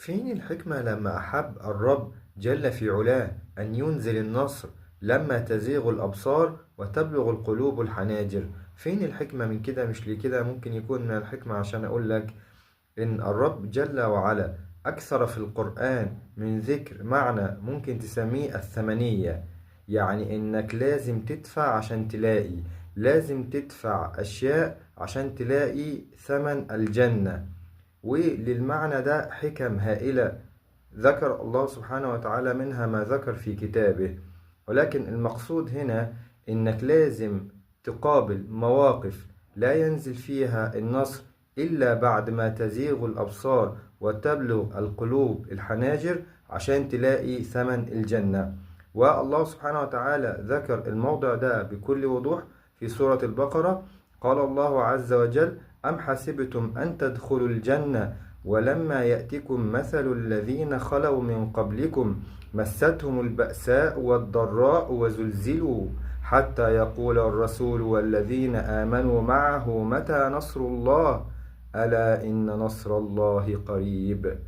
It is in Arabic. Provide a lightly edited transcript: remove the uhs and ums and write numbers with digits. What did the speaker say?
فين الحكمة لما أحب الرب جل في علاه أن ينزل النصر لما تزيغ الأبصار وتبلغ القلوب الحناجر؟ فين الحكمة من كده؟ مش لكده ممكن يكون من الحكمة عشان أقول لك إن الرب جل وعلا أكثر في القرآن من ذكر معنى ممكن تسميه الثمنية، يعني إنك لازم تدفع عشان تلاقي، لازم تدفع أشياء عشان تلاقي ثمن الجنة. وللمعنى ده حكم هائلة ذكر الله سبحانه وتعالى منها ما ذكر في كتابه، ولكن المقصود هنا إنك لازم تقابل مواقف لا ينزل فيها النصر إلا بعد ما تزيغ الأبصار وتبلغ القلوب الحناجر عشان تلاقي ثمن الجنة. والله سبحانه وتعالى ذكر الموضع ده بكل وضوح في سورة البقرة. قال الله عز وجل: أم حسبتم أن تدخلوا الجنة ولما يأتكم مثل الذين خلوا من قبلكم مستهم البأساء والضراء وزلزلوا حتى يقول الرسول والذين آمنوا معه متى نصر الله ألا إن نصر الله قريب.